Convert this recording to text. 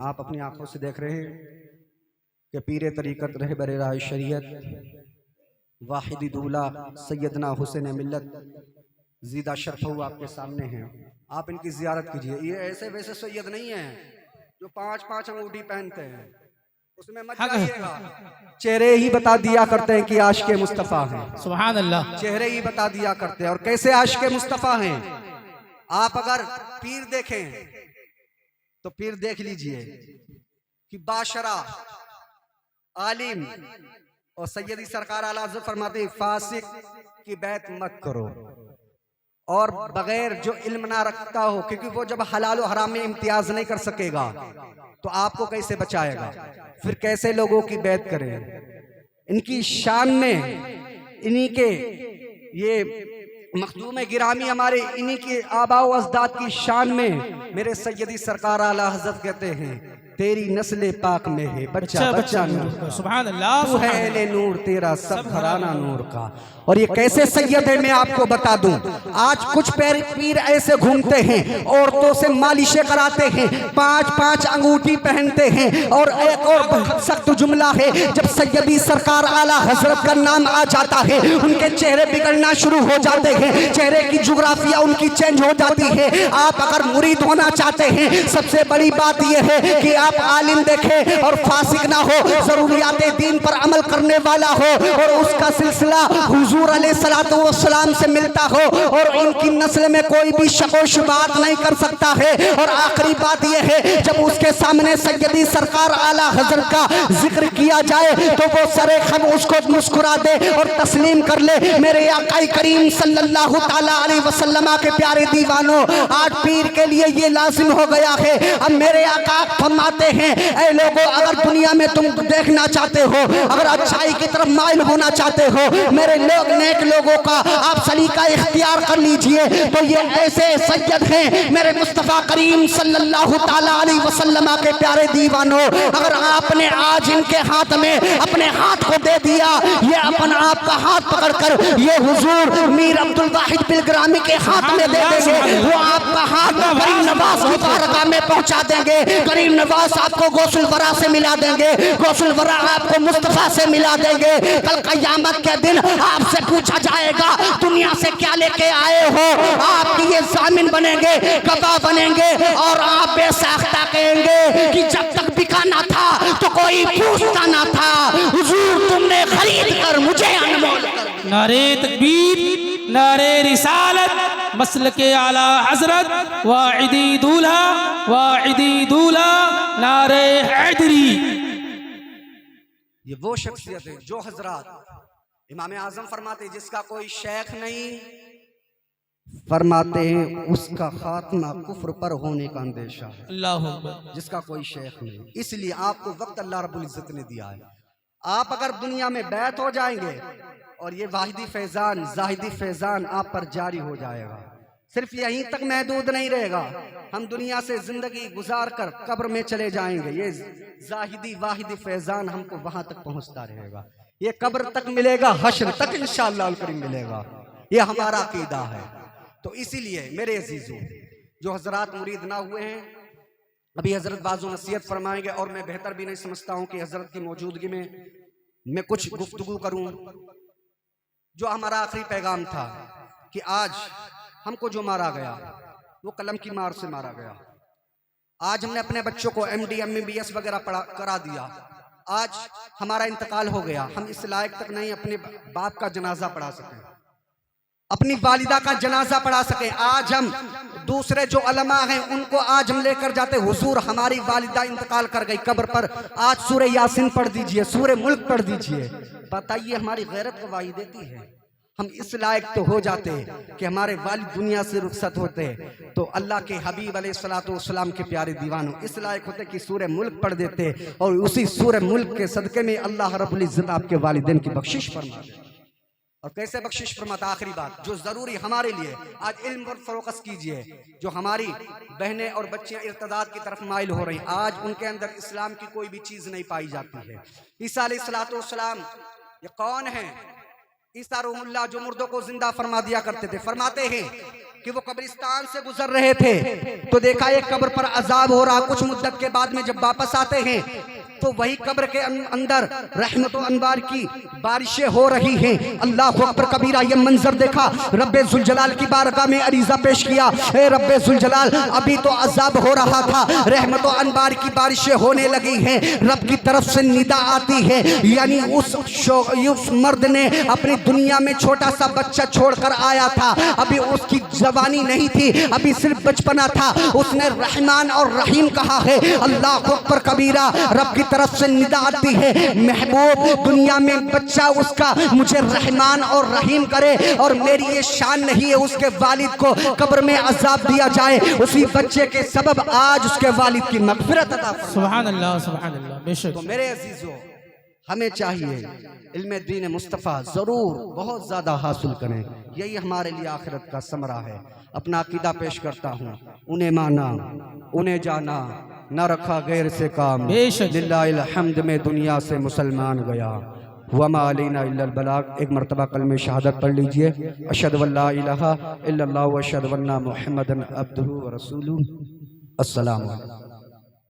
आप अपनी आंखों से देख रहे हैं कि पीर तरीक़त रहबर राह शरीयत वाहिदी दूल्हा सैयदना हुसैन मिल्लत ज़ीदा शरफ़ आपके सामने हैं। आप इनकी ज़ियारत कीजिए। ये ऐसे वैसे सैयद नहीं है जो 5-5 अंगूठी पहनते हैं, उसमें मत जाइएगा। चेहरे ही बता दिया करते हैं कि आशिक़े मुस्तफ़ा हैं। सुभान अल्लाह। चेहरे ही बता दिया करते हैं। और कैसे आशिक़े मुस्तफ़ा हैं। आप अगर पीर देखें तो पीर देख लीजिए कि बाशरा आलिम और सैयदी सरकार आला हज़रत फरमाते फासिक की बैत मत करो, और बगैर जो इल्म ना रखता हो, क्योंकि वो जब हलाल और हराम में इम्तियाज नहीं कर सकेगा तो आपको कैसे बचाएगा, फिर कैसे लोगों की बैत करें। इनकी शान में इन्हीं के ये मखदूम गिरामी हमारे इन्हीं के आबा व अजदाद की शान में मेरे सैयदी सरकार आला हज़रत कहते हैं तेरी नस्ल पाक में है बच्चा बच्चा नूर, सुभान अल्लाह। तू है एले नूर तेरा सब घराना नूर का। और ये कैसे सैयद है मैं आपको बता दूं। आज कुछ पीर ऐसे घूमते हैं, औरतों से मालिशें कराते हैं, 5-5 अंगूठी पहनते हैं। और एक और सख्त जुमला है, जब सैयदी सरकार आला हजरत का नाम आ जाता है उनके चेहरे बिगड़ना शुरू हो जाते हैं, चेहरे की जुग्राफिया उनकी चेंज हो जाती है। आप अगर मुरीद होना चाहते हैं, सबसे बड़ी बात यह है कि आप आलिम देखें और फासिक ना हो, जरूरियात दीन पर अमल करने वाला हो और उसका सिलसिला हुजूर अलैहिस्सलातु वस्सलाम से मिलता हो, और इनकी नस्ल में कोई भी शको शुबात नहीं कर सकता है। और आखिरी बात यह है, जब उसके सामने सैयदी सरकार आला हजरत का जिक्र किया जाए तो वो सरे खम उसको मुस्कुरा दे और तस्लीम कर ले। मेरे आका करीम सल्लल्लाहु ताला अलैहि वसल्लम के प्यारे दीवानों, आज पीर के लिए ये लाजिम हो गया है। अब मेरे आका फरमाते हैं, ऐ लोगों, अगर दुनिया में तुम देखना चाहते हो, अगर अच्छाई की तरफ माइल होना चाहते हो, मेरे लोग नेक लोगों का आप सलीका इख्तियार कर लीजिए। तो ये ऐसे सैयद हैं मेरे मुस्तफ़ा करीम सल्लल्लाहु ताला अलैहि वसल्लम के प्यारे दीवानों, अगर आपने आज इनके हाथ में अपने हाथ को दे दिया, ये अपन आपका हाथ पकड़कर ये हुजूर मीर अब्दुल वाहिद पिलग्रामी के हाथ में दे देंगे, वो आपका हाथ करीम नवाज की बारगाह में पहुंचा देंगे। करीम नवाज आपको गौसुल वरा से मिला देंगे, गौसुल वरा आपको मुस्तफ़ा से मिला देंगे। कल क़यामत के दिन आपसे पूछा जाएगा दुनिया से क्या लेके आए हो, आपकी ये जामिन बनेंगे, गवाह बनेंगे, और आप बेसाख्ता कहेंगे कि जब तक बिकाना था तो कोई पूछता ना था, हुजूर तुमने खरीद कर मुझे अनमोल कर। नारे तकबीर, नारे रिसालत, मसलके आला हजरत, वाइदी दूल्हा, वाइदी दूल्हा, नारे हैदरी। ये वो शख्सियत है जो हजरात इमाम आजम फरमाते हैं जिसका कोई शेख नहीं, फरमाते हैं उसका खात्मा कुफ्र पर होने का अंदेशा है। अल्लाह जिसका कोई शेख नहीं, इसलिए आपको वक्त अल्लाह रब्बुल इज्जत ने दिया है। आप अगर दुनिया में बैत हो जाएंगे और ये वाहिदी फैजान जाहिदी फैजान आप पर जारी हो जाएगा, सिर्फ यहीं तक महदूद नहीं रहेगा। हम दुनिया से जिंदगी गुजार कर कब्र में चले जाएंगे, ये जाहिदी वाहिदी फैजान हमको वहां तक पहुंचता रहेगा। ये कब्र तक मिलेगा, हश्र तक इंशाअल्लाह करीम मिलेगा। ये हमारा अकीदा है। तो इसीलिए मेरे अजीजों, जो हजरात मुरीद ना हुए हैं, अभी हजरत बाजू नसीहत फरमाएंगे, और मैं बेहतर भी नहीं समझता हूं कि हजरत की मौजूदगी में मैं कुछ गुफ्तगू करूं। जो हमारा आखिरी पैगाम था कि आज हमको जो मारा गया वो कलम की मार से मारा गया। आज हमने अपने बच्चों को MD MBBS वगैरह करा दिया, आज हमारा इंतकाल हो गया, हम इस लायक तक नहीं अपने बाप का जनाजा पढ़ा सकें, अपनी वालिदा का जनाजा पढ़ा सकें। आज हम दूसरे जो उलमा हैं उनको आज हम लेकर जाते, हुजूर हमारी वालिदा इंतकाल कर गई कब्र पर, आज सूरे यासीन पढ़ दीजिए, सूरे मुल्क पढ़ दीजिए। बताइए हमारी गैरत गवाही देती है। हम इस लायक तो हो जाते कि हमारे वालिद दुनिया से रुखसत होते तो अल्लाह के हबीब अलैहिस्सलातु वस्सलाम के प्यारे दीवानों इस लायक होते कि सूरे मुल्क पढ़ देते, और उसी सूरे मुल्क के सदके में अल्लाह रब्बुल इज्जत आपके वालिदैन की बख्शिश फरमा दे। और कैसे बख्शिश फरमाता, आखिरी बात जो जरूरी हमारे लिए, आज इल्म पर फोकस कीजिए। जो हमारी बहनें और बच्चियां इर्तदाद की तरफ माइल हो रही, आज उनके अंदर इस्लाम की कोई भी चीज नहीं पाई जाती है। ईसा अलैहिस्सलातु वस्सलाम ये कौन है? ईसा रूहुल्लाह जो मुर्दों को जिंदा फरमा दिया करते थे। फरमाते हैं कि वो कब्रिस्तान से गुजर रहे थे तो देखा एक कब्र पर अजाब हो रहा। कुछ मुद्दत के बाद में जब वापस आते हैं तो वही कब्र के अंदर रहमत व अनवार की बारिशें हो रही हैं। अल्लाह अकबर कबीरा, ये मंजर देखा। रब्बे जुल जलाल की बारगाह में अरीजा पेश किया, ए रब्बे जुल जलाल, अभी तो अजाब हो रहा था, रहमत व अनवार की बारिशें होने लगी हैं। रब की तरफ से निदा आती है, यानी उस मर्द ने अपनी दुनिया में छोटा सा बच्चा छोड़कर आया था। अभी उसकी जवानी नहीं थी, अभी सिर्फ बचपना था। उसने रहमान और रहीम कहा है। अल्लाह अकबर कबीरा, रब की तरफ से निदा आती है, महबूब दुनिया में बच्चा उसका मुझे रहमान और रहीम करे, और मेरी ये शान नहीं है उसके वालिद को कब्र में अजाब दिया जाए। उसी बच्चे के सबब आज उसके वालिद की मगफिरत अता फरमा। सुभान अल्लाह, सुभान अल्लाह। बेशक तो मेरे अजीजों, हमें चाहिए इल्म दीन मुस्तफ़ा ज़रूर बहुत ज़्यादा हासिल करें, यही हमारे लिए आखिरत का समरा है। अपना अकीदा पेश करता हूँ, उन्हें माना उन्हें जाना, न रखा गैर से काम, लिल्लाहिल हम्द में दुनिया से मुसलमान गया। वमा अलैना इल्लल बलाग। एक मरतबा कलमे शहादत पढ़ लीजिए, अशहदु अल्ला इलाहा इल्लल्लाहु व अशहदु अन्ना मुहम्मदन अब्दुहु व रसूलुहु। अस्सलामु अलैकुम।